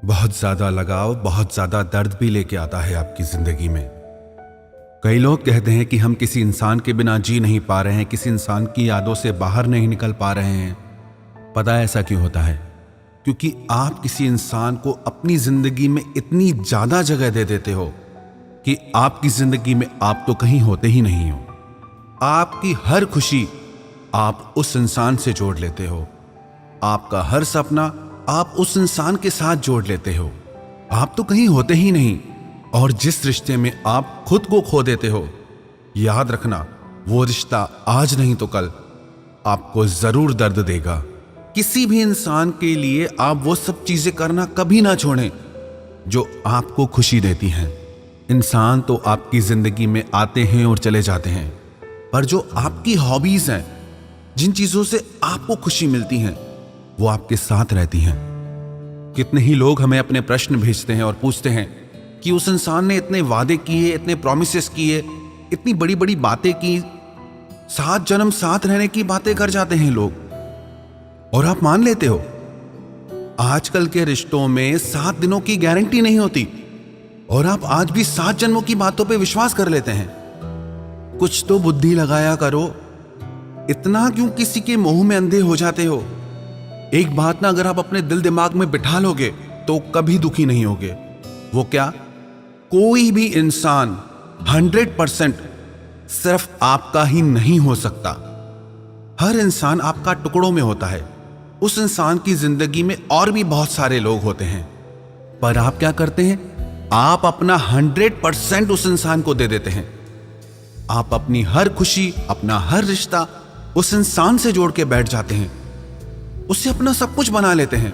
बहुत ज्यादा लगाव बहुत ज्यादा दर्द भी लेके आता है आपकी जिंदगी में। कई लोग कहते हैं कि हम किसी इंसान के बिना जी नहीं पा रहे हैं, किसी इंसान की यादों से बाहर नहीं निकल पा रहे हैं। पता है ऐसा क्यों होता है? क्योंकि आप किसी इंसान को अपनी जिंदगी में इतनी ज्यादा जगह दे देते हो कि आपकी जिंदगी में आप तो कहीं होते ही नहीं हो। आपकी हर खुशी आप उस इंसान से जोड़ लेते हो, आपका हर सपना आप उस इंसान के साथ जोड़ लेते हो। आप तो कहीं होते ही नहीं। और जिस रिश्ते में आप खुद को खो देते हो, याद रखना वो रिश्ता आज नहीं तो कल आपको जरूर दर्द देगा। किसी भी इंसान के लिए आप वो सब चीजें करना कभी ना छोड़ें जो आपको खुशी देती हैं। इंसान तो आपकी जिंदगी में आते हैं और चले जाते हैं, पर जो आपकी हॉबीज हैं, जिन चीजों से आपको खुशी मिलती हैं, वो आपके साथ रहती हैं। कितने ही लोग हमें अपने प्रश्न भेजते हैं और पूछते हैं कि उस इंसान ने इतने वादे किए, इतने प्रोमिसेस किए, इतनी बड़ी बड़ी बातें की, 7 जन्म साथ रहने की बातें कर जाते हैं लोग, और आप मान लेते हो। आजकल के रिश्तों में 7 दिनों की गारंटी नहीं होती, और आप आज भी 7 जन्मों की बातों पे विश्वास कर लेते हैं। कुछ तो बुद्धि लगाया करो। इतना क्यों किसी के मोह में अंधे हो जाते हो? एक बात ना अगर आप अपने दिल दिमाग में बिठा लोगे तो कभी दुखी नहीं होगे। वो क्या? कोई भी इंसान 100% सिर्फ आपका ही नहीं हो सकता। हर इंसान आपका टुकड़ों में होता है। उस इंसान की जिंदगी में और भी बहुत सारे लोग होते हैं, पर आप क्या करते हैं? आप अपना 100% उस इंसान को दे देते हैं। आप अपनी हर खुशी, अपना हर रिश्ता उस इंसान से जोड़ के बैठ जाते हैं, उससे अपना सब कुछ बना लेते हैं।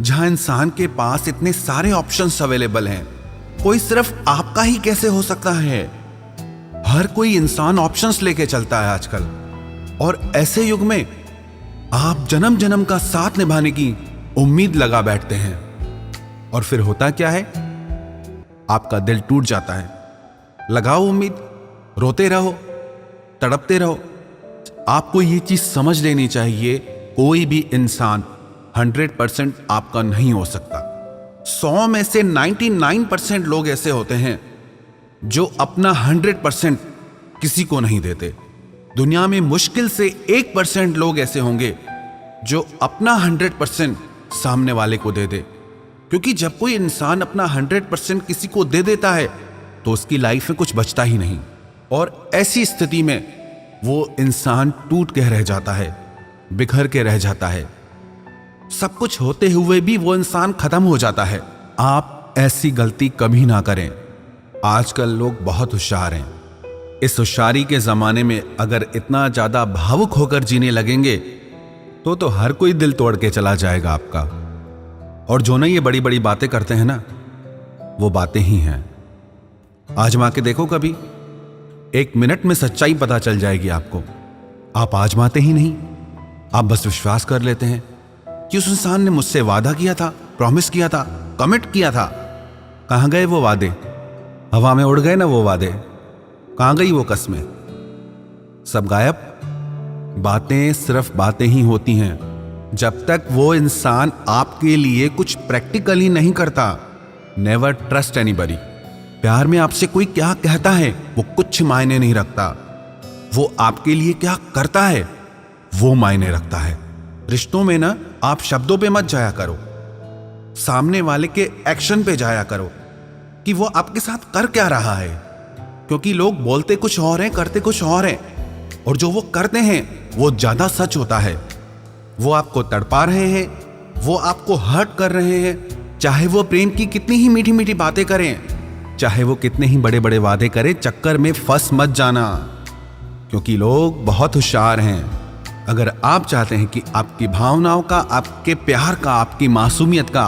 जहां इंसान के पास इतने सारे ऑप्शंस अवेलेबल हैं, कोई सिर्फ आपका ही कैसे हो सकता है? हर कोई इंसान ऑप्शंस लेके चलता है आजकल, और ऐसे युग में आप जन्म जन्म का साथ निभाने की उम्मीद लगा बैठते हैं, और फिर होता क्या है? आपका दिल टूट जाता है। लगाओ उम्मीद, रोते रहो, तड़पते रहो। आपको ये चीज समझ लेनी चाहिए, कोई भी इंसान 100% आपका नहीं हो सकता। 100 में से 99% लोग ऐसे होते हैं जो अपना 100% किसी को नहीं देते। दुनिया में मुश्किल से 1% लोग ऐसे होंगे जो अपना 100% सामने वाले को दे दे। क्योंकि जब कोई इंसान अपना 100% किसी को दे देता है तो उसकी लाइफ में कुछ बचता ही नहीं, और ऐसी स्थिति में वो इंसान टूट के रह जाता है, बिखर के रह जाता है। सब कुछ होते हुए भी वो इंसान खत्म हो जाता है। आप ऐसी गलती कभी ना करें। आजकल लोग बहुत होशियार हैं। इस होशियारी के जमाने में अगर इतना ज्यादा भावुक होकर जीने लगेंगे तो हर कोई दिल तोड़ के चला जाएगा आपका। और जो ना ये बड़ी बड़ी बातें करते हैं ना, वो बातें ही हैं। आजमा के देखो कभी, 1 मिनट में सच्चाई पता चल जाएगी आपको। आप आजमाते ही नहीं, आप बस विश्वास कर लेते हैं कि उस इंसान ने मुझसे वादा किया था, प्रॉमिस किया था, कमिट किया था। कहां गए वो वादे? हवा में उड़ गए ना वो वादे। कहां गई वो कस्में? सब गायब। बातें सिर्फ बातें ही होती हैं जब तक वो इंसान आपके लिए कुछ प्रैक्टिकली नहीं करता। Never trust anybody. प्यार में आपसे कोई क्या कहता है वो कुछ मायने नहीं रखता, वो आपके लिए क्या करता है वो मायने रखता है। रिश्तों में ना आप शब्दों पे मत जाया करो, सामने वाले के एक्शन पे जाया करो कि वो आपके साथ कर क्या रहा है। क्योंकि लोग बोलते कुछ और हैं, करते कुछ और हैं, और जो वो करते हैं वो ज्यादा सच होता है। वो आपको तड़पा रहे हैं, वो आपको हर्ट कर रहे हैं, चाहे वो प्रेम की कितनी ही मीठी मीठी बातें करें, चाहे वो कितने ही बड़े बड़े वादे करें। चक्कर में फंस मत जाना, क्योंकि लोग बहुत होशियार हैं। अगर आप चाहते हैं कि आपकी भावनाओं का, आपके प्यार का, आपकी मासूमियत का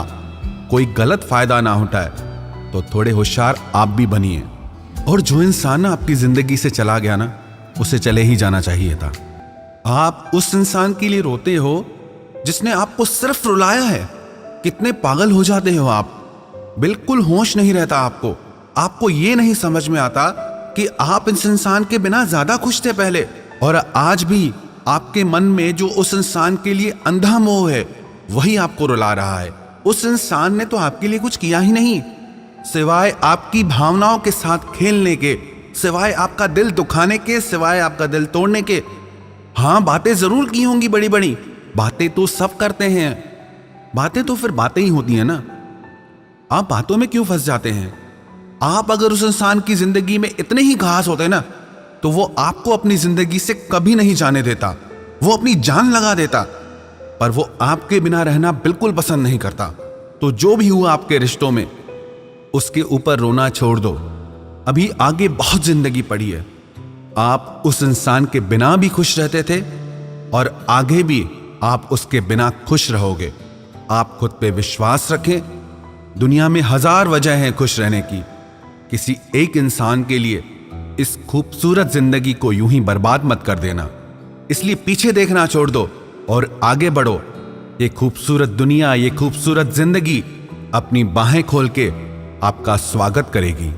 कोई गलत फायदा ना उठाए तो थोड़े होशियार आप भी बनिए। और जो इंसान आपकी जिंदगी से चला गया ना, उसे चले ही जाना चाहिए था। आप उस इंसान के लिए रोते हो जिसने आपको सिर्फ रुलाया है। कितने पागल हो जाते हो आप, बिल्कुल होश नहीं रहता आपको। आपको ये नहीं समझ में आता कि आप इस इंसान के बिना ज्यादा खुश थे पहले, और आज भी आपके मन में जो उस इंसान के लिए अंधा मोह है वही आपको रुला रहा है। उस इंसान ने तो आपके लिए कुछ किया ही नहीं, सिवाय आपकी भावनाओं के साथ खेलने के, सिवाय आपका दिल दुखाने के, सिवाय आपका दिल तोड़ने के। हाँ, बातें जरूर की होंगी बड़ी बड़ी, बातें तो सब करते हैं, बातें तो फिर बातें ही होती हैं ना। आप बातों में क्यों फंस जाते हैं? आप अगर उस इंसान की जिंदगी में इतने ही खास होते ना, तो वो आपको अपनी जिंदगी से कभी नहीं जाने देता, वो अपनी जान लगा देता। पर वो आपके बिना रहना बिल्कुल पसंद नहीं करता। तो जो भी हुआ आपके रिश्तों में, उसके ऊपर रोना छोड़ दो। अभी आगे बहुत जिंदगी पड़ी है। आप उस इंसान के बिना भी खुश रहते थे और आगे भी आप उसके बिना खुश रहोगे। आप खुद पे विश्वास रखें। दुनिया में हजार वजह हैं खुश रहने की। किसी एक इंसान के लिए इस खूबसूरत जिंदगी को यूं ही बर्बाद मत कर देना। इसलिए पीछे देखना छोड़ दो और आगे बढ़ो। ये खूबसूरत दुनिया, ये खूबसूरत जिंदगी अपनी बाहें खोल के आपका स्वागत करेगी।